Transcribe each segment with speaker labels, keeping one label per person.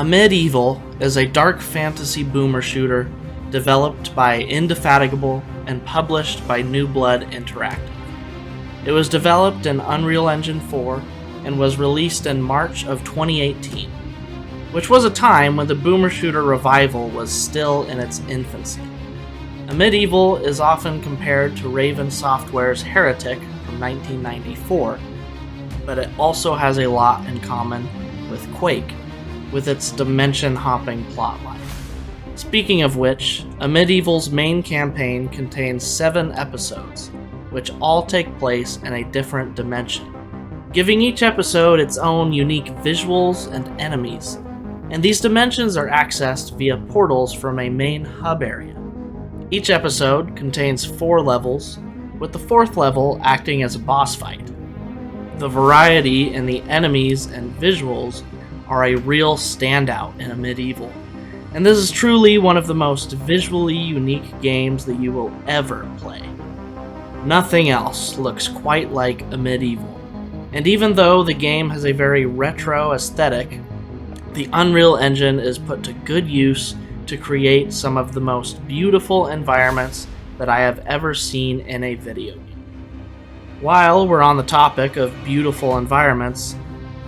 Speaker 1: Medieval is a dark fantasy boomer shooter developed by Indefatigable and published by New Blood Interactive. It was developed in Unreal Engine 4 and was released in March of 2018, which was a time when the boomer shooter revival was still in its infancy. Medieval is often compared to Raven Software's Heretic from 1994, but it also has a lot in common with Quake, with its dimension-hopping plotline. Speaking of which, Medieval's main campaign contains 7 episodes, which all take place in a different dimension, giving each episode its own unique visuals and enemies, and these dimensions are accessed via portals from a main hub area. Each episode contains 4 levels, with the 4th level acting as a boss fight. The variety in the enemies and visuals are a real standout in Medieval, and this is truly one of the most visually unique games that you will ever play. Nothing else looks quite like Medieval, and even though the game has a very retro aesthetic, the Unreal Engine is put to good use to create some of the most beautiful environments that I have ever seen in a video game. While we're on the topic of beautiful environments,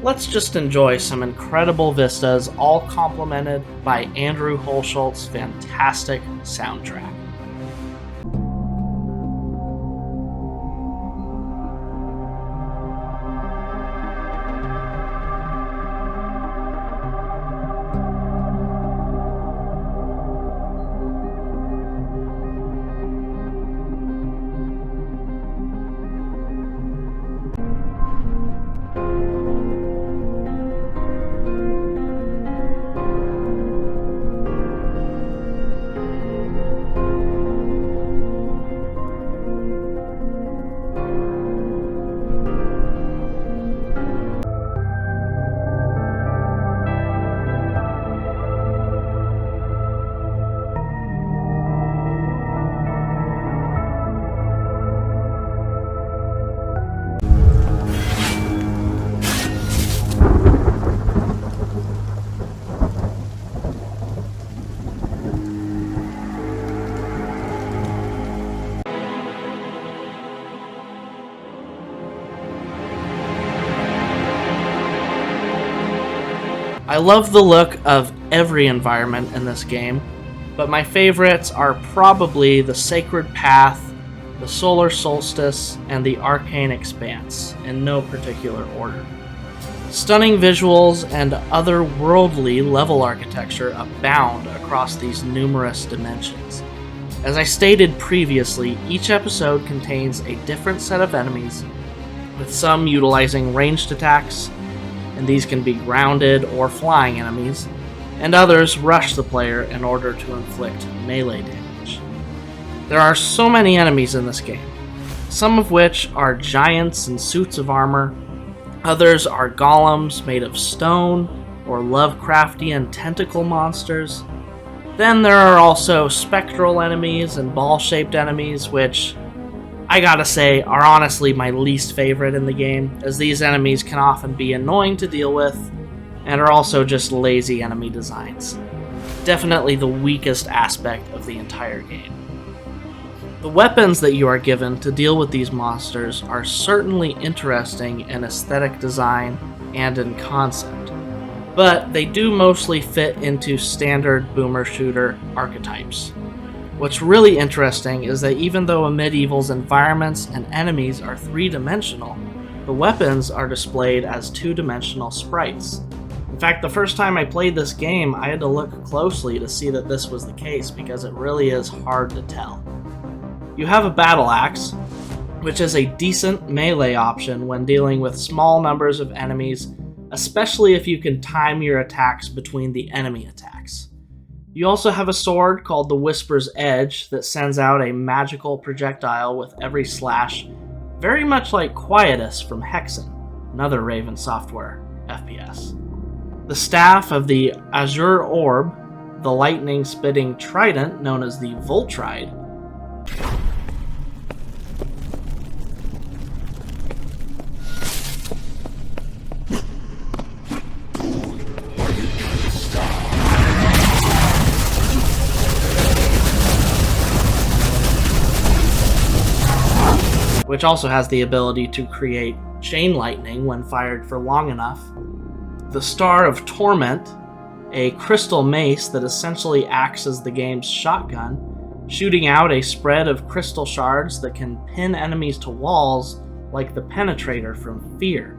Speaker 1: let's just enjoy some incredible vistas, all complemented by Andrew Holschultz's fantastic soundtrack. I love the look of every environment in this game, but my favorites are probably the Sacred Path, the Solar Solstice, and the Arcane Expanse, in no particular order. Stunning visuals and otherworldly level architecture abound across these numerous dimensions. As I stated previously, each episode contains a different set of enemies, with some utilizing ranged attacks, and these can be grounded or flying enemies, and others rush the player in order to inflict melee damage. There are so many enemies in this game, some of which are giants in suits of armor, others are golems made of stone or Lovecraftian tentacle monsters. Then there are also spectral enemies and ball-shaped enemies, which I gotta say are honestly my least favorite in the game, as these enemies can often be annoying to deal with and are also just lazy enemy designs. Definitely the weakest aspect of the entire game. The weapons that you are given to deal with these monsters are certainly interesting in aesthetic design and in concept, but they do mostly fit into standard boomer shooter archetypes. What's really interesting is that even though Medieval's environments and enemies are 3-dimensional, the weapons are displayed as 2-dimensional sprites. In fact, the first time I played this game, I had to look closely to see that this was the case, because it really is hard to tell. You have a battle axe, which is a decent melee option when dealing with small numbers of enemies, especially if you can time your attacks between the enemy attacks. You also have a sword called the Whisper's Edge that sends out a magical projectile with every slash, very much like Quietus from Hexen, another Raven Software FPS. The staff of the Azure Orb, the lightning-spitting trident known as the Voltride,
Speaker 2: Stop.
Speaker 1: which also has the ability to create chain lightning when fired for long enough. The Star of Torment, a crystal mace that essentially acts as the game's shotgun, shooting out a spread of crystal shards that can pin enemies to walls like the Penetrator from Fear.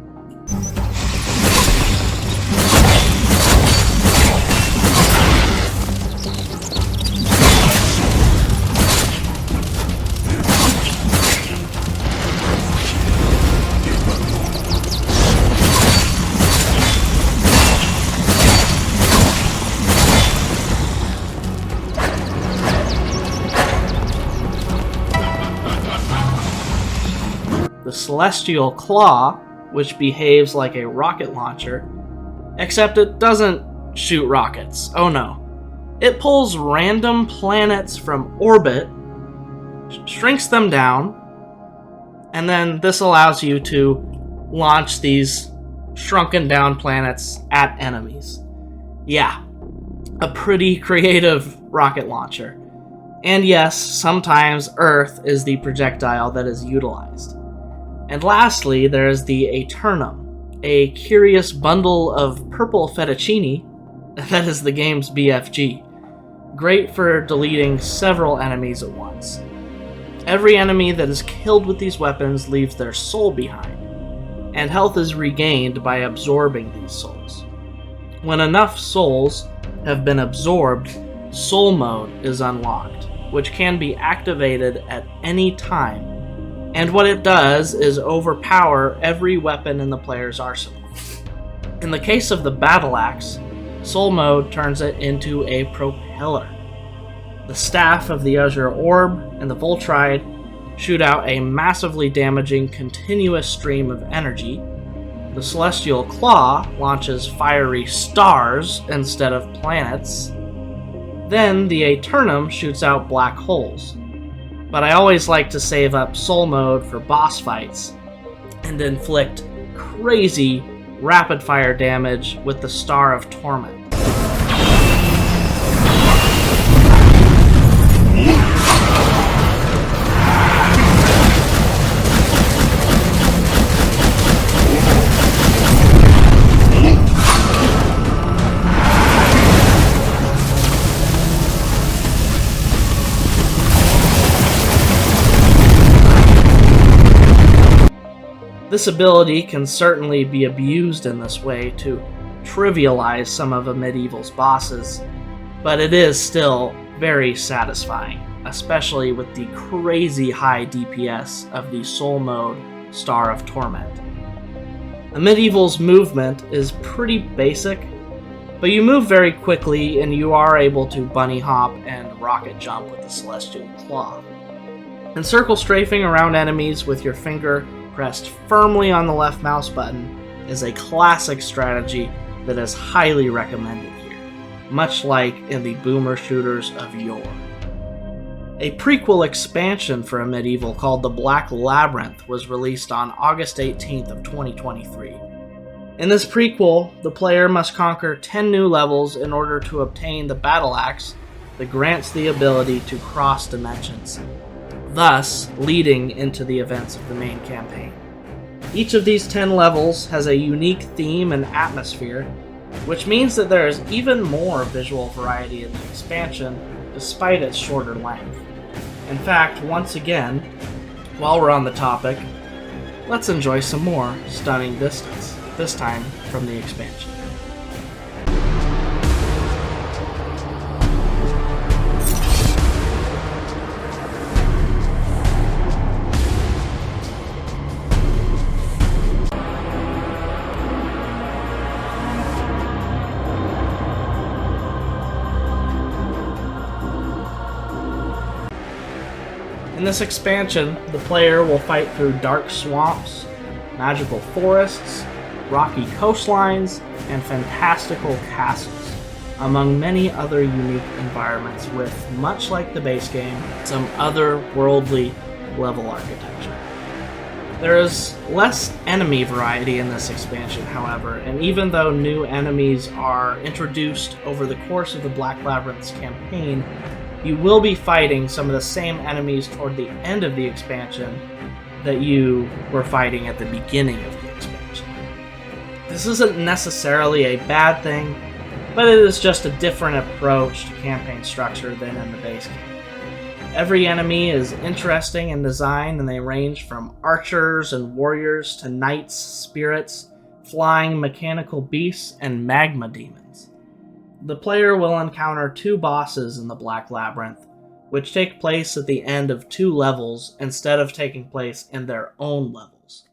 Speaker 1: The Celestial Claw, which behaves like a rocket launcher, except it doesn't shoot rockets. Oh no. It pulls random planets from orbit, shrinks them down, and then this allows you to launch these shrunken down planets at enemies. Yeah, a pretty creative rocket launcher. And yes, sometimes Earth is the projectile that is utilized. And lastly, there is the Aeternum, a curious bundle of purple fettuccine that is the game's BFG. Great for deleting several enemies at once. Every enemy that is killed with these weapons leaves their soul behind, and health is regained by absorbing these souls. When enough souls have been absorbed, Soul Mode is unlocked, which can be activated at any time. And what it does is overpower every weapon in the player's arsenal. In the case of the Battle Axe, Soul Mode turns it into a propeller. The Staff of the Azure Orb and the Voltride shoot out a massively damaging continuous stream of energy. The Celestial Claw launches fiery stars instead of planets. Then the Aeternum shoots out black holes. But I always like to save up Soul Mode for boss fights and inflict crazy rapid-fire damage with the Star of Torment. This ability can certainly be abused in this way to trivialize some of a medieval's bosses, but it is still very satisfying, especially with the crazy high DPS of the Soul Mode Star of Torment. A medieval's movement is pretty basic, but you move very quickly and you are able to bunny hop and rocket jump with the Celestial Claw. And circle strafing around enemies with your finger pressed firmly on the left mouse button is a classic strategy that is highly recommended here, much like in the boomer shooters of yore. A prequel expansion for a medieval called the Black Labyrinth was released on August 18th of 2023. In this prequel, the player must conquer 10 new levels in order to obtain the Battle Axe that grants the ability to cross dimensions, thus leading into the events of the main campaign. Each of these 10 levels has a unique theme and atmosphere, which means that there is even more visual variety in the expansion despite its shorter length. In fact, once again, while we're on the topic, let's enjoy some more stunning vistas, this time from the expansion. In this expansion, the player will fight through dark swamps, magical forests, rocky coastlines, and fantastical castles, among many other unique environments with, much like the base game, some otherworldly level architecture. There is less enemy variety in this expansion, however, and even though new enemies are introduced over the course of the Black Labyrinth's campaign, you will be fighting some of the same enemies toward the end of the expansion that you were fighting at the beginning of the expansion. This isn't necessarily a bad thing, but it is just a different approach to campaign structure than in the base game. Every enemy is interesting in design, and they range from archers and warriors to knights, spirits, flying mechanical beasts, and magma demons. The player will encounter 2 bosses in the Black Labyrinth, which take place at the end of 2 levels instead of taking place in their own levels.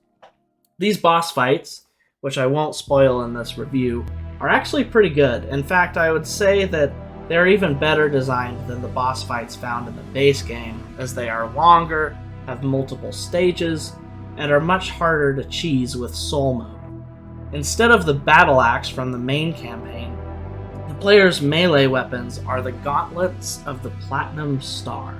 Speaker 1: These boss fights, which I won't spoil in this review, are actually pretty good. In fact, I would say that they're even better designed than the boss fights found in the base game, as they are longer, have multiple stages, and are much harder to cheese with soul mode. Instead of the battle axe from the main campaign, the player's melee weapons are the gauntlets of the Platinum Star,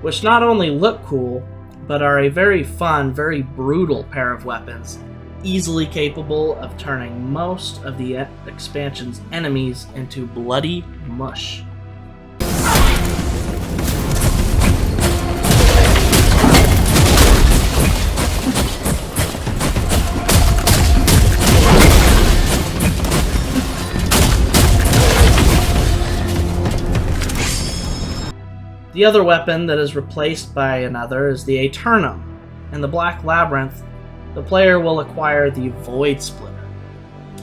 Speaker 1: which not only look cool, but are a very fun, very brutal pair of weapons, easily capable of turning most of the expansion's enemies into bloody mush. The other weapon that is replaced by another is the Aeternum. In the Black Labyrinth, the player will acquire the Void Splitter,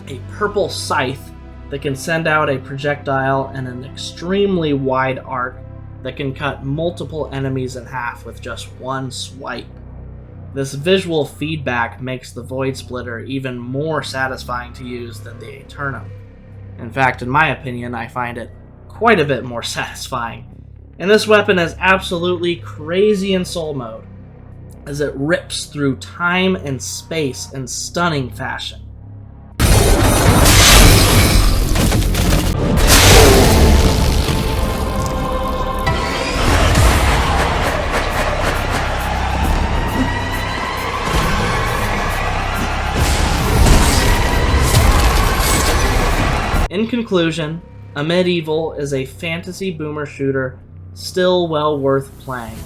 Speaker 1: a purple scythe that can send out a projectile in an extremely wide arc that can cut multiple enemies in half with just one swipe. This visual feedback makes the Void Splitter even more satisfying to use than the Aeternum. In fact, in my opinion, I find it quite a bit more satisfying. And this weapon is absolutely crazy in soul mode, as it rips through time and space in stunning fashion. In conclusion, Amid Evil is a fantasy boomer shooter still well worth playing,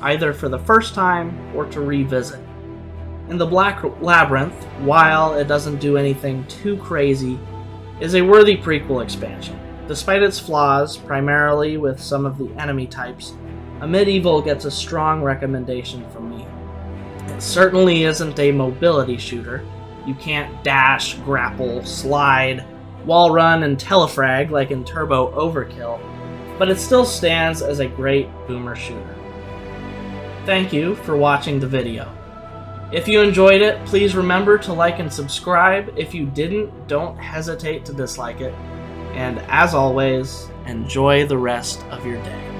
Speaker 1: either for the first time or to revisit. In the Black Labyrinth, while it doesn't do anything too crazy, is a worthy prequel expansion. Despite its flaws, primarily with some of the enemy types, Amid Evil gets a strong recommendation from me. It certainly isn't a mobility shooter. You can't dash, grapple, slide, wall run, and telefrag like in Turbo Overkill, but it still stands as a great boomer shooter. Thank you for watching the video. If you enjoyed it, please remember to like and subscribe. If you didn't, don't hesitate to dislike it. And as always, enjoy the rest of your day.